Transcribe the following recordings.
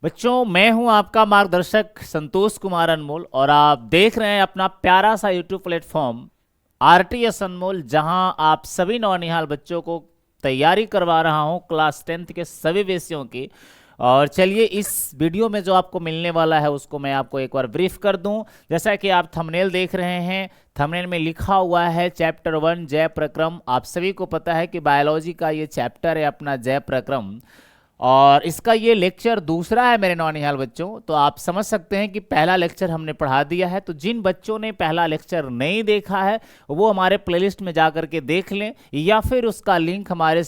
बच्चों, मैं हूं आपका मार्गदर्शक संतोष कुमार अनमोल और आप देख रहे हैं अपना प्यारा सा यूट्यूब प्लेटफॉर्म आरटीएस अनमोल, जहां आप सभी नौनिहाल बच्चों को तैयारी करवा रहा हूं क्लास 10th के सभी विषयों की। और चलिए, इस वीडियो में जो आपको मिलने वाला है उसको मैं आपको एक बार ब्रीफ कर दूं। जैसा कि आप थंबनेल देख रहे हैं, थंबनेल में लिखा हुआ है चैप्टर 1 जय प्रक्रम। आप सभी को पता है कि बायोलॉजी का ये चैप्टर है अपना जय प्रक्रम, और इसका ये लेक्चर दूसरा है मेरे नौनिहाल बच्चों। तो आप समझ सकते हैं कि पहला लेक्चर हमने पढ़ा दिया है। तो जिन बच्चों ने पहला लेक्चर नहीं देखा है वो हमारे प्लेलिस्ट में जा करके देख लें, या फिर उसका लिंक हमारे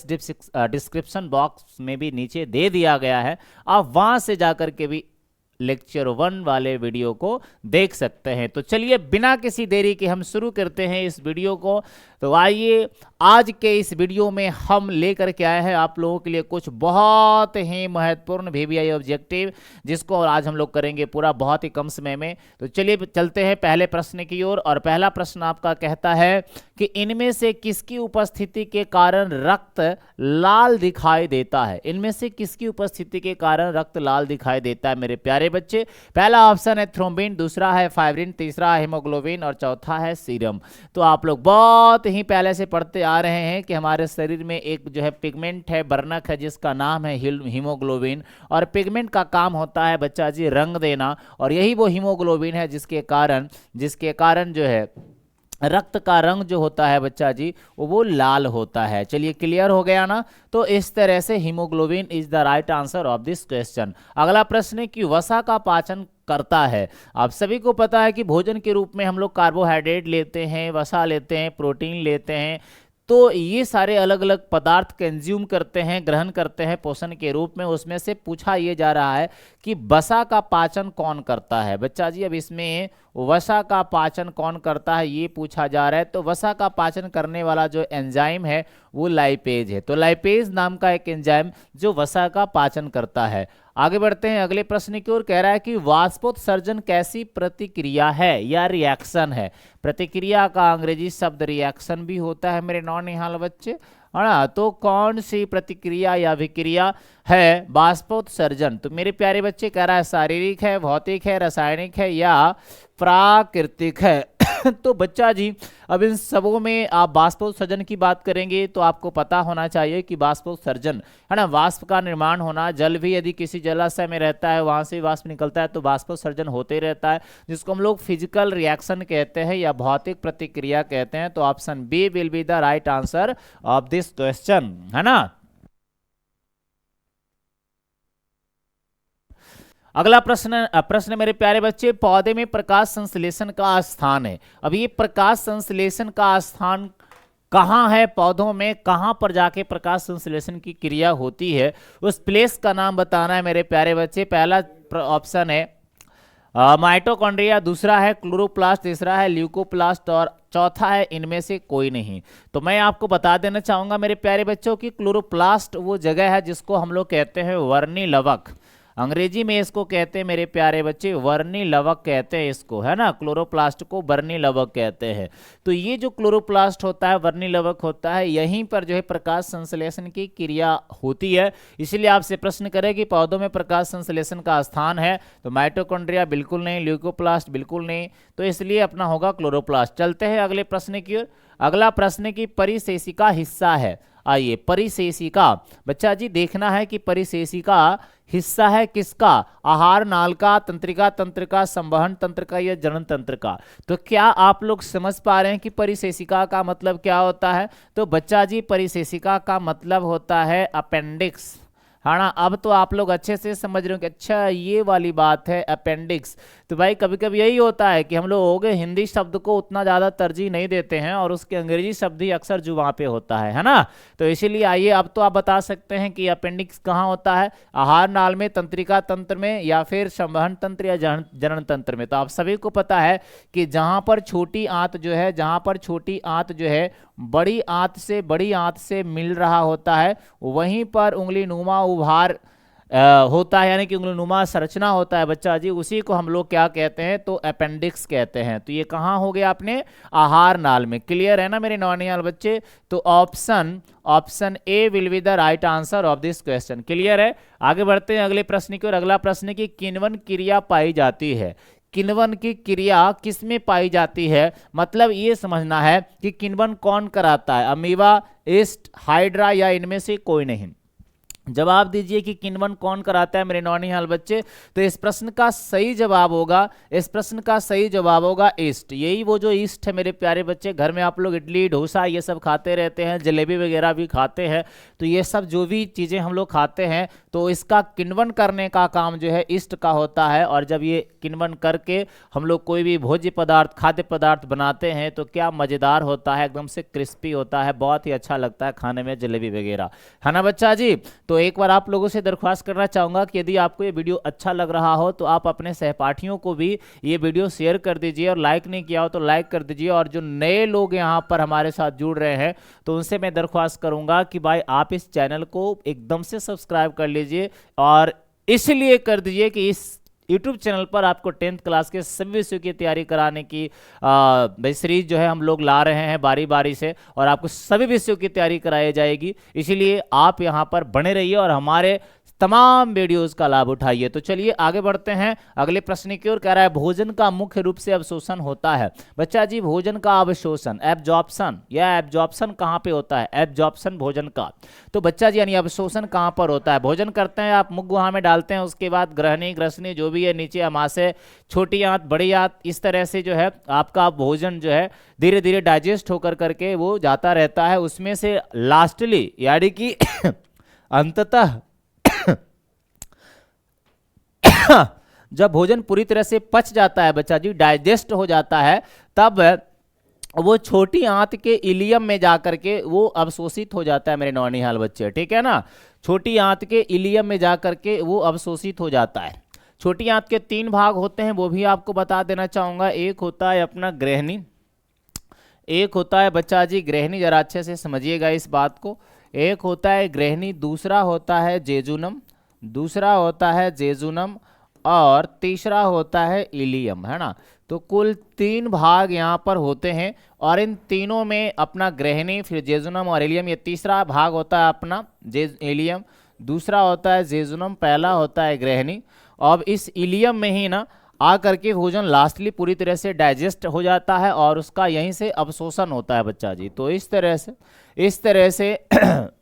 डिस्क्रिप्शन बॉक्स में भी नीचे दे दिया गया है। आप वहां से जा करके भी लेक्चर 1 वाले वीडियो को देख सकते हैं। तो चलिए, बिना किसी देरी के हम शुरू करते हैं इस वीडियो को। तो आइए, आज के इस वीडियो में हम लेकर के आए हैं आप लोगों के लिए कुछ बहुत ही महत्वपूर्ण वीवीआई ऑब्जेक्टिव, जिसको आज हम लोग करेंगे पूरा बहुत ही कम समय में। तो चलिए चलते हैं पहले प्रश्न की ओर। और पहला प्रश्न आपका कहता है कि इनमें से किसकी उपस्थिति के कारण रक्त लाल दिखाई देता है। इनमें से किसकी उपस्थिति के कारण रक्त लाल दिखाई देता है मेरे प्यारे बच्चे? पहला ऑप्शन है थ्रोम्बिन, दूसरा है फाइब्रिन, तीसरा है हीमोग्लोबिन और चौथा है सीरम। तो आप लोग बहुत ही पहले से पढ़ते आ रहे हैं कि हमारे शरीर में एक जो है पिगमेंट है, वर्णक है, जिसका नाम है हीमोग्लोबिन। और पिगमेंट का काम होता है बच्चा जी रंग देना, और यही वो हीमोग्लोबिन है जिसके कारण जो है रक्त का रंग जो होता है बच्चा जी वो लाल होता है। चलिए, क्लियर हो गया ना? तो इस तरह से haemoglobin is the right answer of this question. अगला प्रश्न है कि वसा का पाचन करता है। आप सभी को पता है कि भोजन के रूप में हम लोग कार्बोहाइड्रेट लेते हैं, वसा लेते हैं, प्रोटीन लेते हैं। तो ये सारे अलग अलग पदार्थ कंज्यूम करते हैं, ग्रहण करते हैं पोषण के रूप में। उसमें से पूछा ये जा रहा है कि वसा का पाचन कौन करता है बच्चा जी। अब इसमें वसा का पाचन कौन करता है ये पूछा जा रहा है। तो वसा का पाचन करने वाला जो एंजाइम है वो लाइपेज है। तो लाइपेज नाम का एक एंजाइम जो वसा का पाचन करता है। आगे बढ़ते हैं अगले प्रश्न की ओर। कह रहा है कि वाष्पोत्सर्जन कैसी प्रतिक्रिया है या रिएक्शन है? प्रतिक्रिया का अंग्रेजी शब्द रिएक्शन भी होता है मेरे नौनिहाल बच्चे, है ना। तो कौन सी प्रतिक्रिया या विक्रिया है वाष्पोत्सर्जन? तो मेरे प्यारे बच्चे कह रहा है शारीरिक है, भौतिक है, रासायनिक है या प्राकृतिक है। तो बच्चा जी, अब इन सबों में आप वाष्पोत्सर्जन की बात करेंगे तो आपको पता होना चाहिए कि वाष्पोत्सर्जन, है ना, वाष्प का निर्माण होना। जल भी यदि किसी जलाशय में रहता है, वहां से वाष्प निकलता है, तो वाष्पोत्सर्जन होते रहता है, जिसको हम लोग फिजिकल रिएक्शन कहते हैं या भौतिक प्रतिक्रिया कहते हैं। तो option B will be the right answer of this question, है ना। अगला प्रश्न मेरे प्यारे बच्चे, पौधे में प्रकाश संश्लेषण का स्थान है। अब ये प्रकाश संश्लेषण का स्थान कहाँ है पौधों में, कहाँ पर जाके प्रकाश संश्लेषण की क्रिया होती है, उस प्लेस का नाम बताना है मेरे प्यारे बच्चे। पहला ऑप्शन है माइटोकॉन्ड्रिया, दूसरा है क्लोरोप्लास्ट, तीसरा है ल्यूकोप्लास्ट और चौथा है इनमें से कोई नहीं। तो मैं आपको बता देना चाहूंगा मेरे प्यारे बच्चों कि क्लोरोप्लास्ट वो जगह है जिसको हम लोग कहते हैं वर्णी लवक। अंग्रेजी में इसको कहते हैं मेरे प्यारे बच्चे वर्णी लवक कहते हैं इसको, है ना। क्लोरोप्लास्ट को वर्णी लवक कहते हैं। तो ये जो क्लोरोप्लास्ट होता है, वर्णी लवक होता है, यहीं पर जो है प्रकाश संश्लेषण की क्रिया होती है। इसलिए आपसे प्रश्न करें कि पौधों में प्रकाश संश्लेषण का स्थान है, तो माइटोकॉन्ड्रिया बिल्कुल नहीं, ल्यूकोप्लास्ट बिल्कुल नहीं, तो इसलिए अपना होगा क्लोरोप्लास्ट। चलते हैं अगले प्रश्न की ओर। अगला प्रश्न की परिशेषिका हिस्सा है। आइए, परिशेषिका बच्चा जी देखना है कि परिशेषिका हिस्सा है किसका? आहार नाल का, तंत्रिका तंत्र का, संवहन तंत्र का या जनन तंत्र का। तो क्या आप लोग समझ पा रहे हैं कि परिशेषिका का मतलब क्या होता है? तो बच्चा जी, परिशेषिका का मतलब होता है अपेंडिक्स, है ना। अब तो आप लोग अच्छे से समझ रहे हो कि अच्छा ये वाली बात है अपेंडिक्स। तो भाई कभी कभी यही होता है कि हम लोग हिंदी शब्द को उतना ज़्यादा तरजीह नहीं देते हैं और उसके अंग्रेजी शब्द ही अक्सर जुबान पे होता है ना। तो इसीलिए आइए, अब तो आप बता सकते हैं कि अपेंडिक्स कहाँ होता है, आहार नाल में, तंत्रिका तंत्र में या फिर संवहन तंत्र या जनन तंत्र में। तो आप सभी को पता है कि जहाँ पर छोटी आंत जो है, जहाँ पर छोटी आंत जो है बड़ी आंत से मिल रहा होता है, वहीं पर उंगली नुमा उभार होता है, यानी कि उंगलीनुमा संरचना होता है बच्चा जी, उसी को हम लोग क्या कहते हैं, तो अपेंडिक्स कहते हैं। तो ये कहाँ हो गया अपने आहार नाल में। क्लियर है ना मेरे नौनिहाल बच्चे? तो option option A will be the right answer of this question. Clear है? आगे बढ़ते हैं अगले प्रश्न की ओर। अगला प्रश्न की किण्वन क्रिया पाई जाती है। किण्वन की क्रिया किसमें पाई जाती है, मतलब ये समझना है कि किण्वन कौन कराता है, अमीबा, ईस्ट, हाइड्रा या इनमें से कोई नहीं। जवाब दीजिए कि किण्वन कौन कराता है मेरे नौनिहाल बच्चे। तो इस प्रश्न का सही जवाब होगा, इस प्रश्न का सही जवाब होगा ईस्ट। यही वो जो ईस्ट है मेरे प्यारे बच्चे, घर में आप लोग इडली डोसा ये सब खाते रहते हैं, जलेबी वगैरह भी खाते हैं, तो ये सब जो भी चीज़ें हम लोग खाते हैं तो इसका किण्वन करने का काम जो है ईस्ट का होता है। और जब ये किण्वन करके हम लोग कोई भी भोज्य पदार्थ, खाद्य पदार्थ बनाते हैं तो क्या मज़ेदार होता है, एकदम से क्रिस्पी होता है, बहुत ही अच्छा लगता है खाने में जलेबी वगैरह, है ना बच्चा जी। तो एक बार आप लोगों से दरख्वास्त करना चाहूंगा कि यदि आपको ये वीडियो अच्छा लग रहा हो तो आप अपने सहपाठियों को भी ये वीडियो शेयर कर दीजिए, और लाइक नहीं किया हो तो लाइक कर दीजिए। और जो नए लोग यहाँ पर हमारे साथ जुड़ रहे हैं तो उनसे मैं दरख्वास्त करूंगा कि भाई आप इस चैनल को एकदम से सब्सक्राइब कर लीजिए, और इसलिए कर दीजिए कि इस YouTube चैनल पर आपको 10th क्लास के सभी विषयों की तैयारी कराने की सीरीज जो है हम लोग ला रहे हैं बारी बारी से, और आपको सभी विषयों की तैयारी कराई जाएगी। इसीलिए आप यहाँ पर बने रहिए और हमारे तमाम वीडियोस का लाभ उठाइए। तो चलिए आगे बढ़ते हैं अगले प्रश्न की ओर। कह रहा है भोजन का मुख्य रूप से अवशोषण होता है। बच्चा जी भोजन का अवशोषण, एब्जॉर्प्शन, या एब्जॉर्प्शन कहाँ पे होता है, एब्जॉर्प्शन भोजन का। तो बच्चा जी यानी अवशोषण कहाँ पर होता है, भोजन करते हैं आप, मुख गुहा में डालते हैं, उसके बाद ग्रहणी ग्रसनी जो भी है नीचे अमाशय, छोटी आंत बड़ी आंत, इस तरह से जो है आपका भोजन जो है धीरे धीरे डाइजेस्ट होकर करके वो जाता रहता है। उसमें से लास्टली यानी कि अंततः जब भोजन पूरी तरह से पच जाता है बच्चा जी, डाइजेस्ट हो जाता है, तब वो छोटी आंत के इलियम में जाकर के वो अवशोषित हो जाता है मेरे नौनिहाल बच्चे, ठीक है ना। छोटी आंत के इलियम में जाकर के वो अवशोषित हो जाता है। छोटी आंत के 3 भाग होते हैं, वो भी आपको बता देना चाहूंगा। एक होता है अपना ग्रहणी, एक होता है बच्चा जी ग्रहणी, जरा अच्छे से समझिएगा इस बात को। एक होता है ग्रहणी, दूसरा होता है जेजुनम, दूसरा होता है जेजुनम, और तीसरा होता है इलियम, है ना। तो कुल 3 भाग यहाँ पर होते हैं, और इन तीनों में अपना ग्रहणी, फिर जेजुनम और इलियम, ये तीसरा भाग होता है अपना इलियम, दूसरा होता है जेजुनम, पहला होता है ग्रहणी। अब इस इलियम में ही ना आकर के भोजन लास्टली पूरी तरह से डाइजेस्ट हो जाता है और उसका यहीं से अवशोषण होता है बच्चा जी। तो इस तरह से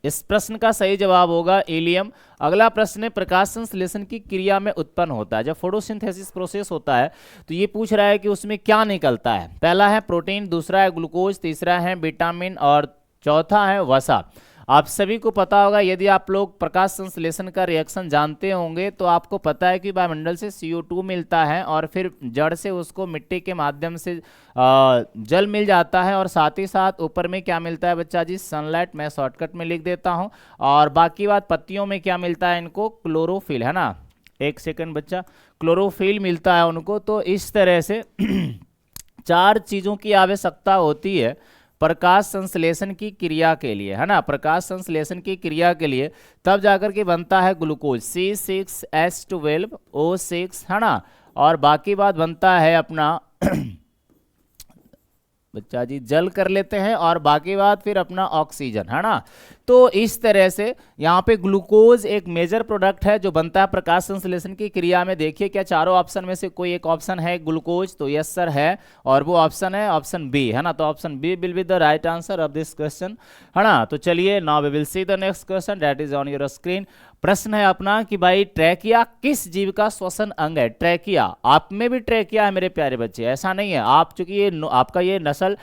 इस प्रश्न का सही जवाब होगा इलियम। अगला प्रश्न है प्रकाश संश्लेषण की क्रिया में उत्पन्न होता है। जब फोटोसिंथेसिस प्रोसेस होता है तो ये पूछ रहा है कि उसमें क्या निकलता है। पहला है प्रोटीन, दूसरा है ग्लूकोज, तीसरा है विटामिन और चौथा है वसा। आप सभी को पता होगा, यदि आप लोग प्रकाश संश्लेषण का रिएक्शन जानते होंगे तो आपको पता है कि वायुमंडल से CO2 मिलता है और फिर जड़ से उसको मिट्टी के माध्यम से जल मिल जाता है, और साथ ही साथ ऊपर में क्या मिलता है बच्चा जी, सनलाइट। मैं शॉर्टकट में लिख देता हूं। और बाकी बात पत्तियों में क्या मिलता है इनको, क्लोरोफिल, है ना। एक सेकंड बच्चा, क्लोरोफिल मिलता है उनको। तो इस तरह से 4 चीज़ों की आवश्यकता होती है प्रकाश संश्लेषण की क्रिया के लिए, है ना। प्रकाश संश्लेषण की क्रिया के लिए तब जाकर के बनता है ग्लूकोज C6H12O6, है ना। और बाकी बात बनता है अपना बच्चा जी जल कर लेते हैं, और बाकी बात फिर अपना ऑक्सीजन, है ना। तो इस तरह से यहाँ पे ग्लूकोज एक मेजर प्रोडक्ट है जो बनता है प्रकाश संश्लेषण की क्रिया में। देखिए क्या चारों ऑप्शन में से कोई एक ऑप्शन है ग्लूकोज, तो यस सर है, और वो ऑप्शन है ऑप्शन बी, है ना। तो option B will be the right answer of this question, है ना। तो चलिए now we will see the next question that is on your screen. प्रश्न है अपना कि भाई ट्रैकिया किस जीव का श्वसन अंग है। ट्रैकिया, आप में भी ट्रैकिया है मेरे प्यारे बच्चे, ऐसा नहीं है। आप चूंकि ये आपका ये नस्ल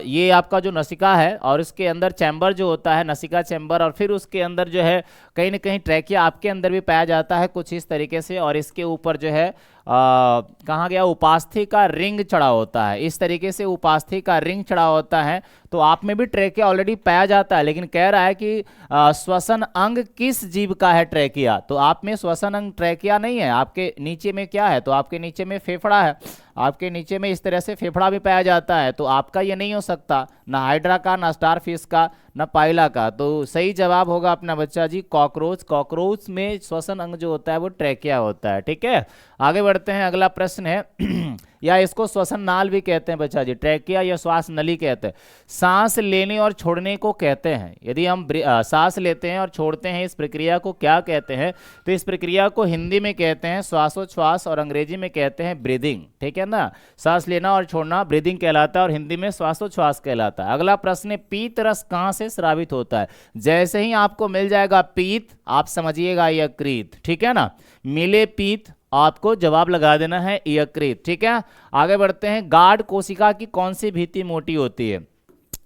ये आपका जो नसिका है और इसके अंदर चैम्बर जो होता है नसिका चैम्बर, और फिर उसके अंदर जो है कहीं ना कहीं ट्रैकिया आपके अंदर भी पाया जाता है कुछ इस तरीके से, और इसके ऊपर जो है कहाँ गया, उपास्थि का रिंग चढ़ा होता है। इस तरीके से उपास्थि का रिंग चढ़ा होता है। तो आप में भी ट्रैकिया ऑलरेडी पाया जाता है, लेकिन कह रहा है कि श्वसन अंग किस जीव का है ट्रैकिया। तो आप में श्वसन अंग ट्रैकिया नहीं है। आपके नीचे में क्या है, तो आपके नीचे में फेफड़ा है, आपके नीचे में इस तरह से फेफड़ा भी पाया जाता है। तो आपका ये नहीं हो सकता, ना हाइड्रा का, ना स्टारफिश का, ना पाइला का। तो सही जवाब होगा अपना बच्चा जी कॉकरोच। कॉकरोच में श्वसन अंग जो होता है वो ट्रैकिया होता है। ठीक है, आगे बढ़ते हैं, अगला प्रश्न है या इसको श्वसन नाल भी कहते हैं बच्चा जी, ट्रैकिया या श्वास नली कहते हैं। सांस लेने और छोड़ने को कहते हैं। यदि हम सांस लेते हैं और छोड़ते हैं, इस प्रक्रिया को क्या कहते हैं? तो इस प्रक्रिया को हिंदी में कहते हैं श्वासोच्छ्वास और अंग्रेजी में कहते हैं ब्रीदिंग। ठीक है ना, सांस लेना और छोड़ना ब्रीदिंग कहलाता है और हिंदी में श्वासोच्छ्वास कहलाता है। अगला प्रश्न है, पीत रस कहां से स्रावित होता है? जैसे ही आपको मिल जाएगा पीत, आप समझिएगा यकृत। ठीक है ना, मिले पीत, आपको जवाब लगा देना है यकृत। ठीक है, आगे बढ़ते हैं, गार्ड कोशिका की कौन सी भित्ति मोटी होती है?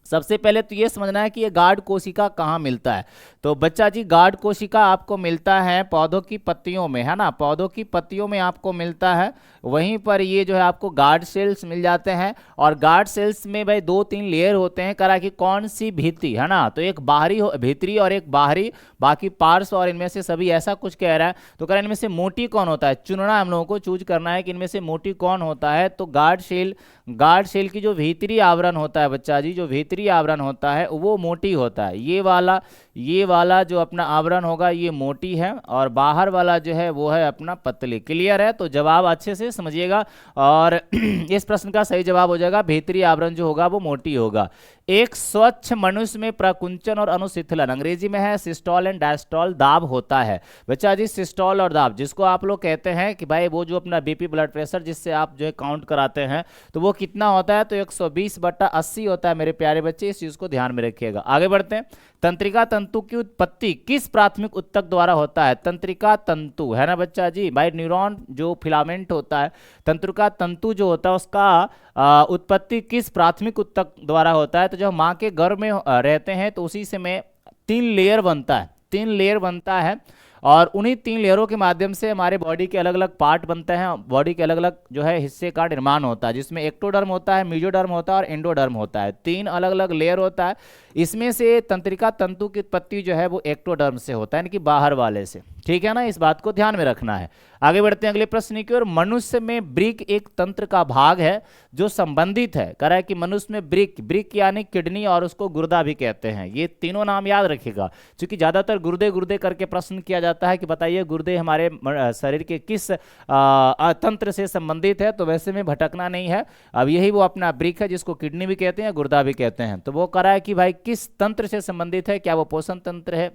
सबसे पहले तो ये समझना है कि ये गार्ड कोशिका कहाँ मिलता है। तो बच्चा जी गार्ड कोशिका आपको मिलता है पौधों की पत्तियों में, है ना, पौधों की पत्तियों में आपको मिलता है। वहीं पर ये जो है आपको गार्ड सेल्स मिल जाते हैं। और गार्ड सेल्स में भाई 2-3 लेयर होते हैं, करा कि कौन सी भित्ति, है ना, तो एक बाहरी भीतरी और एक बाहरी, बाकी पार्श्व और इनमें से सभी, ऐसा कुछ कह रहा है। तो करा इनमें से मोटी कौन होता है, चुनना है हम लोगों को, चूज करना है कि इनमें से मोटी कौन होता है। तो गार्ड सेल की जो भीतरी आवरण होता है बच्चा जी, जो भीतरी आवरण होता है वो मोटी होता है। ये वाला जो अपना आवरण होगा ये मोटी है और बाहर वाला जो है वो है अपना पतली। क्लियर है, तो जवाब अच्छे से समझिएगा और इस प्रश्न का सही जवाब हो जाएगा भीतरी आवरण जो होगा वो मोटी होगा। एक स्वच्छ मनुष्य में प्रकुंचन और अनुशीतलन, अंग्रेजी में है सिस्टोल एंड डायस्टोल, दाब होता है। बच्चा जी सिस्टोल और दाब, जिसको आप लोग कहते हैं कि भाई वो जो अपना बीपी ब्लड प्रेशर जिससे आप जो है काउंट कराते हैं, तो वो कितना होता है? तो 120/80 होता है मेरे प्यारे बच्चे, इस चीज को ध्यान में रखिएगा। आगे बढ़ते हैं, तंत्रिका तंतु की उत्पत्ति किस प्राथमिक ऊतक द्वारा होता है? तंत्रिका तंतु, है ना बच्चा जी, भाई न्यूरॉन जो फिलामेंट होता है, तंत्रिका तंतु जो होता है उसका उत्पत्ति किस प्राथमिक ऊतक द्वारा होता है? तो जब माँ के गर्भ में रहते हैं तो उसी से में 3 लेयर बनता है, 3 लेयर बनता है और उन्हीं 3 लेयरों के माध्यम से हमारे बॉडी के अलग अलग पार्ट बनते हैं, बॉडी के अलग अलग जो है हिस्से का निर्माण होता है, जिसमें एक्टोडर्म होता है, मेसोडर्म होता है और एंडोडर्म होता है। 3 अलग अलग लेयर होता है। इसमें से तंत्रिका तंतु की उत्पत्ति जो है वो एक्टोडर्म से होता है, यानी कि बाहर वाले से। ठीक है ना, इस बात को ध्यान में रखना है। आगे बढ़ते हैं अगले प्रश्न की ओर। मनुष्य में ब्रिक एक तंत्र का भाग है जो संबंधित है, कह रहा है कि मनुष्य में ब्रिक यानी किडनी और उसको गुर्दा भी कहते हैं। ये तीनों नाम याद रखिएगा, क्योंकि ज्यादातर गुर्दे करके प्रश्न किया जाता है कि बताइए गुर्दे हमारे शरीर के किस तंत्र से संबंधित है। तो वैसे में भटकना नहीं है, अब यही वो अपना ब्रिक है जिसको किडनी भी कहते हैं, गुर्दा भी कहते हैं। तो वो कह रहा है कि भाई किस तंत्र से संबंधित है, क्या वो पोषण तंत्र है,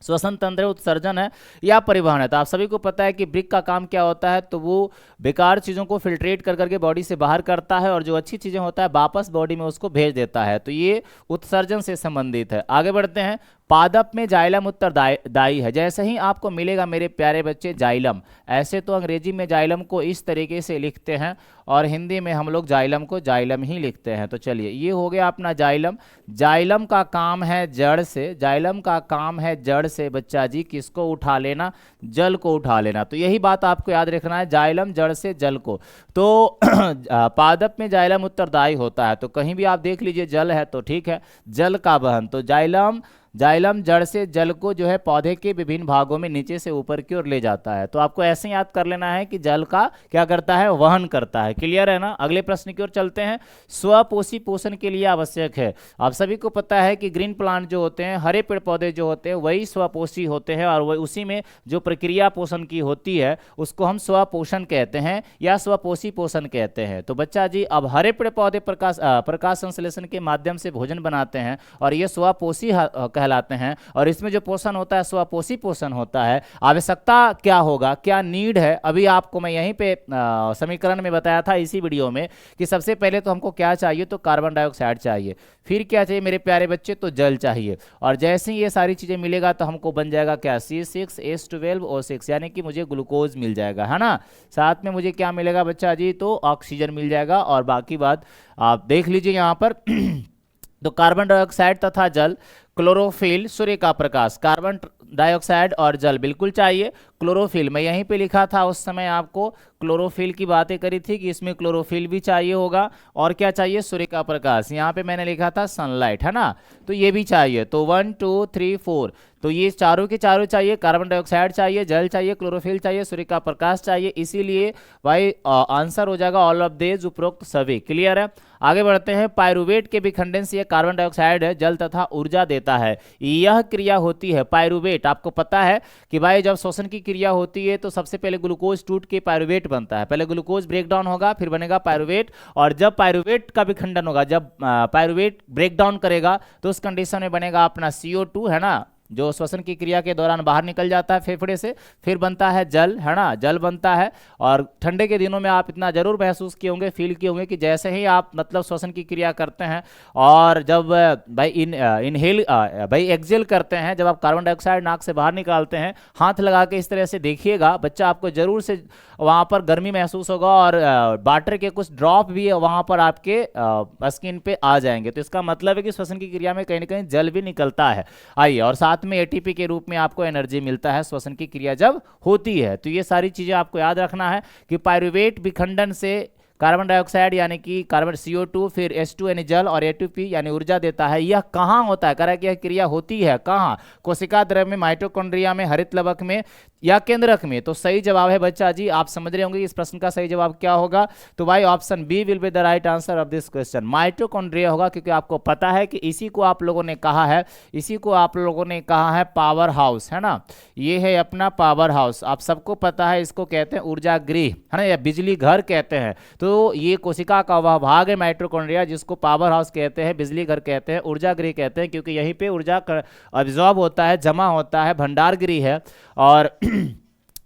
श्वसन तंत्र है, उत्सर्जन है या परिवहन है? तो आप सभी को पता है कि ब्रिक का काम क्या होता है, तो वो बेकार चीज़ों को फिल्ट्रेट कर करके बॉडी से बाहर करता है और जो अच्छी चीज़ें होता है वापस बॉडी में उसको भेज देता है। तो ये उत्सर्जन से संबंधित है। आगे बढ़ते हैं, पादप में जाइलम उत्तरदायी है। जैसे ही आपको मिलेगा मेरे प्यारे बच्चे जाइलम, ऐसे तो अंग्रेजी में जाइलम को इस तरीके से लिखते हैं और हिंदी में हम लोग जाइलम को जाइलम ही लिखते हैं। तो चलिए ये हो गया अपना जाइलम। जाइलम का काम है जड़ से, जाइलम का काम है जड़ से बच्चा जी किसको उठा लेना? जल को उठा लेना। तो यही बात आपको याद रखना है, जाइलम जड़ से जल को। तो पादप में जाइलम उत्तरदायी होता है। तो कहीं भी आप देख लीजिए जल है तो ठीक है, जल का वहन। तो जाइलम जड़ से जल को जो है पौधे के विभिन्न भागों में नीचे से ऊपर की ओर ले जाता है। तो आपको ऐसे याद कर लेना है कि जल का क्या करता है? वहन करता है। क्लियर है ना? अगले प्रश्न की ओर चलते हैं। स्वपोषी पोषण के लिए आवश्यक है। आप सभी को पता है कि ग्रीन प्लांट जो होते हैं, हरे पेड़ पौधे जो होते हैं वही स्वपोषी होते हैं और वही उसी में जो प्रक्रिया पोषण की होती है उसको हम स्वपोषण कहते हैं या स्वपोषी पोषण कहते हैं। तो बच्चा जी अब हरे पेड़ पौधे प्रकाश संश्लेषण के माध्यम से भोजन बनाते हैं और ये स्वपोषी कहलाते हैं और इसमें जो पोषण होता है स्वपोषी पोषण होता है। आवश्यकता क्या होगा, क्या नीड है, अभी आपको मैं यहीं पे समीकरण में बताया था इसी वीडियो में कि सबसे पहले तो हमको क्या चाहिए? तो कार्बन डाइऑक्साइड चाहिए। फिर क्या चाहिए मेरे प्यारे बच्चे? तो जल चाहिए। और जैसे ही ये सारी चीजें मिलेगा तो हमको बन जाएगा क्या? C6H12O6, यानी कि मुझे ग्लूकोज मिल जाएगा, है ना। साथ में मुझे क्या मिलेगा बच्चा जी? तो ऑक्सीजन मिल जाएगा। और बाकी बात आप देख लीजिए यहाँ पर तो कार्बन डाइऑक्साइड तथा जल, क्लोरोफिल, सूर्य का प्रकाश, कार्बन डाइऑक्साइड और जल बिल्कुल चाहिए। क्लोरोफिल मैं यहीं पे लिखा था उस समय, आपको क्लोरोफिल की बातें करी थी कि इसमें क्लोरोफिल भी चाहिए होगा। और क्या चाहिए? सूर्य का प्रकाश। यहाँ पे मैंने लिखा था सनलाइट, है ना, तो ये भी चाहिए। तो 1 2 3 4 तो ये चारों के चारों चाहिए, कार्बन डाइऑक्साइड चाहिए, जल चाहिए, क्लोरोफिल चाहिए, सूर्य का प्रकाश चाहिए, इसीलिए भाई आंसर हो जाएगा ऑल ऑफ दिस, उपरोक्त सभी। क्लियर है। आगे बढ़ते हैं। पायरुवेट के विखंडन से यह कार्बन डाइऑक्साइड है, जल तथा ऊर्जा देता है। यह क्रिया होती है पायरुवेट, आपको पता है कि भाई जब श्वसन की क्रिया होती है तो सबसे पहले ग्लूकोज टूट के पायरुवेट बनता है। पहले ग्लूकोज ब्रेक डाउन होगा, फिर बनेगा पायरुवेट, और जब पायरुवेट का विखंडन होगा, जब पायरुवेट ब्रेक डाउन करेगा तो उस कंडीशन में बनेगा अपना CO2, है ना, जो श्वसन की क्रिया के दौरान बाहर निकल जाता है फेफड़े से, फिर बनता है जल, है ना, जल बनता है। और ठंडे के दिनों में आप इतना जरूर महसूस किए होंगे, फील किए होंगे कि जैसे ही आप मतलब श्वसन की क्रिया करते हैं और जब भाई इनहेल भाई एक्सेल करते हैं, जब आप कार्बन डाइऑक्साइड नाक से बाहर निकालते हैं, हाथ लगा के इस तरह से देखिएगा बच्चा, आपको जरूर से वहाँ पर गर्मी महसूस होगा और वाटर के कुछ ड्रॉप भी वहाँ पर आपके स्किन पे आ जाएंगे। तो इसका मतलब है कि श्वसन की क्रिया में कहीं ना कहीं जल भी निकलता है। आइए, और साथ में ATP के रूप में आपको एनर्जी मिलता है श्वसन की क्रिया जब होती है। तो ये सारी चीजें आपको याद रखना है कि पायरुवेट विखंडन से कार्बन डाइऑक्साइड यानी कि कार्बन CO2, फिर H2 यानी जल, और ATP यानी ऊर्जा देता है। यह कहाँ होता है, कह रहा है कि यह क्रिया होती है कहाँ, कोशिका द्रव्य में, माइटोकॉन्ड्रिया में, हरित लवक में या केंद्रक में। तो सही जवाब है बच्चा जी, आप समझ रहे होंगे इस प्रश्न का सही जवाब क्या होगा। तो भाई option B will be the right answer of this question, mitochondria होगा, क्योंकि आपको पता है कि इसी को आप लोगों ने कहा है, इसी को आप लोगों ने कहा है पावर हाउस, है ना, ये है अपना पावर हाउस, आप सबको पता है, इसको कहते हैं ऊर्जा गृह, है ना, या बिजली घर कहते हैं। तो ये कोशिका का वह भाग है माइटोकॉन्ड्रिया जिसको पावर हाउस कहते हैं, बिजली घर कहते हैं, ऊर्जा गृह कहते हैं, क्योंकि यहीं पे ऊर्जा अब्जॉर्ब होता है, जमा होता है, भंडार गृह है। और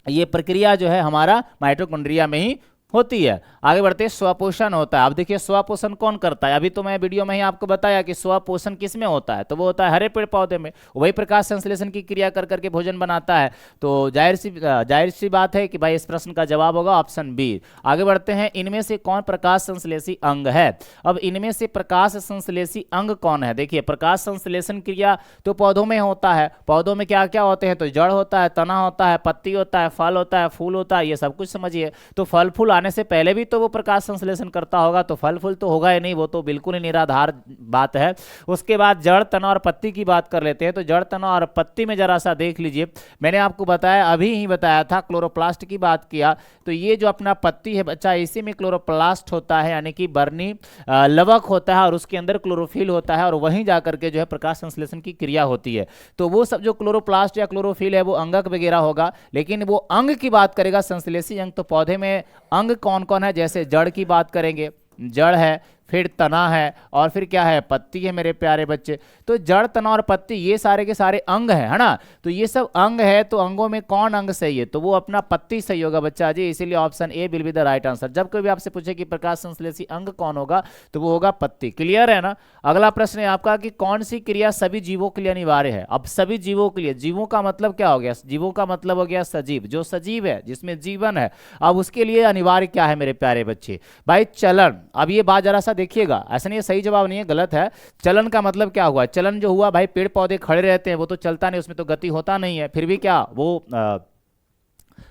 ये प्रक्रिया जो है हमारा माइटोकॉन्ड्रिया में ही होती है। आगे बढ़ते हैं। स्वपोषण होता है। अब देखिए स्वपोषण कौन करता है, अभी तो मैं वीडियो में ही आपको बताया कि स्वपोषण किस में होता है, तो वो होता है हरे पेड़ पौधे में, वही प्रकाश संश्लेषण की क्रिया कर करके भोजन बनाता है। तो जाहिर सी बात है कि भाई इस प्रश्न का जवाब होगा ऑप्शन बी। आगे बढ़ते हैं। इनमें से कौन प्रकाश संश्लेषी अंग है। अब इनमें से प्रकाश संश्लेषी अंग कौन है। देखिए प्रकाश संश्लेषण क्रिया तो पौधों में होता है, पौधों में क्या क्या होते हैं, तो जड़ होता है, तना होता है, पत्ती होता है, फल होता है, फूल होता है, ये सब कुछ समझिए। तो फल फूल आने से पहले भी तो वो प्रकाश संश्लेषण करता होगा, तो फल फूल तो होगा ही नहीं, वो तो बिल्कुल ही निराधार बात है। उसके बाद जड़, तना और पत्ती की बात कर लेते हैं। तो जड़, तना और पत्ती में जरा सा देख लीजिए, मैंने आपको बताया, अभी ही बताया था, क्लोरोप्लास्ट की बात किया। तो ये जो अपना पत्ती है बच्चा, इसी में क्लोरोप्लास्ट होता है, यानी कि बर्नी लवक होता है, और उसके अंदर क्लोरोफिल होता है, और वहीं जाकर के जो है प्रकाश संश्लेषण की क्रिया होती है। तो वो सब जो क्लोरोप्लास्ट या क्लोरोफिल है वो अंगक वगैरह होगा, लेकिन वो अंग की बात करेगा संश्लेषी अंग। तो पौधे में अंग कौन कौन है, जैसे जड़ की बात करेंगे, जड़ है, फिर तना है, और फिर क्या है, पत्ती है मेरे प्यारे बच्चे। तो जड़, तना और पत्ती ये सारे के सारे अंग है ना। तो ये सब अंग है, तो अंगों में कौन अंग सही है, तो वो अपना पत्ती सही होगा बच्चा जी, इसीलिए option A will be the right answer. जब कोई भी आपसे पूछे कि प्रकाश संश्लेषी अंग कौन होगा, तो वो होगा पत्ती। क्लियर है ना। अगला प्रश्न है आपका कि कौन सी क्रिया सभी जीवों के लिए अनिवार्य है। अब सभी जीवों के लिए, जीवों का मतलब क्या हो गया, जीवों का मतलब हो गया सजीव, जो सजीव है, जिसमें जीवन है। अब उसके लिए अनिवार्य क्या है मेरे प्यारे बच्चे, भाई चलन। अब ये बात जरा सा देखिएगा, ऐसा नहीं, सही जवाब नहीं है, गलत है। चलन का मतलब क्या हुआ, चलन जो हुआ भाई, पेड़ पौधे खड़े रहते हैं, वो तो चलता नहीं, उसमें तो गति होता नहीं है, फिर भी क्या वो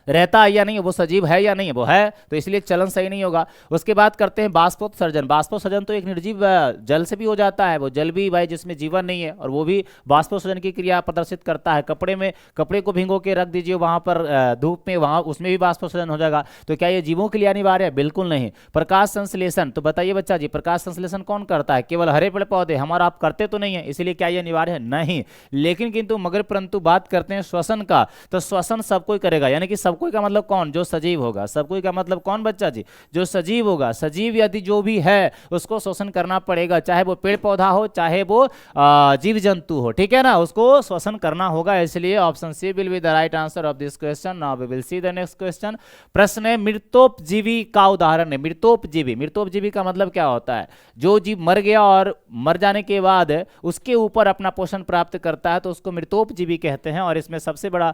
रहता है या नहीं, वो सजीव है या नहीं, वो है, तो इसलिए चलन सही नहीं होगा। उसके बाद करते हैं बाष्पोत्सर्जन। बाष्पोत्सर्जन तो एक निर्जीव जल से भी हो जाता है, वो जल भी भाई जिसमें जीवन नहीं है, और वो भी बाष्पोत्सर्जन की क्रिया प्रदर्शित करता है। कपड़े में, कपड़े को भिगो के रख दीजिए वहां पर धूप में, वहां उसमें भी बाष्पोत्सर्जन हो जाएगा। तो क्या ये जीवों के लिए अनिवार्य है, बिल्कुल नहीं। प्रकाश संश्लेषण, तो बताइए बच्चा जी, प्रकाश संश्लेषण कौन करता है, केवल हरे पेड़ पौधे, हमारा आप करते तो नहीं है, इसलिए क्या ये अनिवार्य है, नहीं। लेकिन किंतु मगर परंतु बात करते हैं श्वसन का, तो श्वसन सब कोई करेगा, यानी कि सब कोई का मतलब कौन, जो सजीव होगा। सब कोई का मतलब कौन बच्चा जी, जो सजीव होगा। सजीव यदि जो भी है उसको श्वसन करना पड़ेगा, चाहे वो पेड़ पौधा हो, चाहे वो जीव जंतु हो, ठीक है ना, उसको श्वसन करना होगा। इसलिए option C will be the right answer of this question. Now we will see the next question. प्रश्न है मृतोपजीवी का उदाहरण है। मृतोपजीवी, मृतोपजीवी का मतलब क्या होता है, जो जीव मर गया और मर जाने के बाद उसके ऊपर अपना पोषण प्राप्त करता है, तो उसको मृतोपजीवी कहते हैं। और इसमें सबसे बड़ा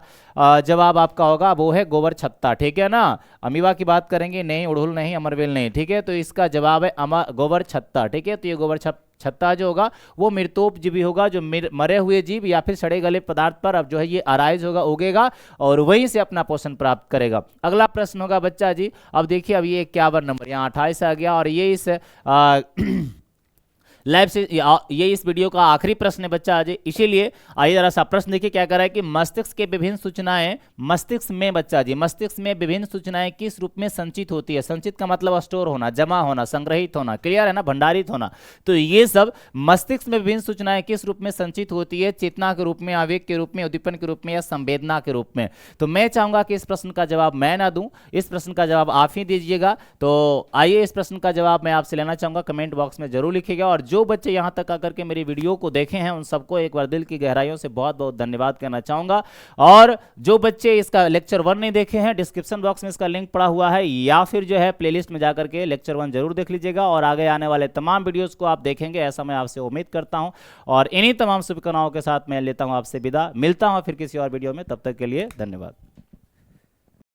जवाब आपका होगा वो है गोबर छत्ता, ठीक है ना। अमीबा की बात करेंगे नहीं, उड़हुल नहीं, अमरवेल नहीं, ठीक है। तो इसका जवाब है गोबर छत्ता, ठीक है। तो ये गोबर छत्ता जो होगा वो मृतोपजीवी होगा, जो मरे हुए जीव या फिर सड़े गले पदार्थ पर अब जो है ये अराइज होगा, उगेगा, और वहीं से अपना पोषण प्राप्त करेगा। अगला प्रश्न होगा बच्चा जी, अब देखिए, अब ये 51 नंबर, यहाँ 28 आ गया, और ये इस लाइव से ये इस वीडियो का आखिरी प्रश्न है बच्चा आज, इसीलिए आइए जरा सा प्रश्न देखिए क्या कर रहा है कि मस्तिष्क के विभिन्न सूचनाएं, मस्तिष्क में बच्चा जी, मस्तिष्क में विभिन्न सूचनाएं किस रूप में संचित होती है। संचित का मतलब स्टोर होना, जमा होना, संग्रहित होना, क्लियर है ना, भंडारित होना। तो ये सब मस्तिष्क में विभिन्न सूचनाएं किस रूप में संचित होती है, चेतना के रूप में, आवेग के रूप में, उद्दीपन के रूप में या संवेदना के रूप में। तो मैं चाहूंगा कि इस प्रश्न का जवाब मैं ना दूं, इस प्रश्न का जवाब आप ही दीजिएगा। तो आइए इस प्रश्न का जवाब मैं आपसे लेना चाहूंगा, कमेंट बॉक्स में जरूर लिखिएगा। और जो बच्चे यहां तक आकर के मेरी वीडियो को देखे हैं उन सबको एक बार दिल की गहराइयों से बहुत बहुत धन्यवाद कहना चाहूंगा। और जो बच्चे इसका लेक्चर 1 नहीं देखे हैं, डिस्क्रिप्शन बॉक्स में इसका लिंक पड़ा हुआ है, या फिर जो है प्लेलिस्ट में जाकर के लेक्चर 1 जरूर देख लीजिएगा और आगे आने वाले तमाम वीडियोस को आप देखेंगे, ऐसा मैं आपसे उम्मीद करता हूं। और इन्हीं तमाम शुभकामनाओं के साथ मैं लेता हूं आपसे विदा, मिलता हूं फिर किसी और वीडियो में, तब तक के लिए धन्यवाद।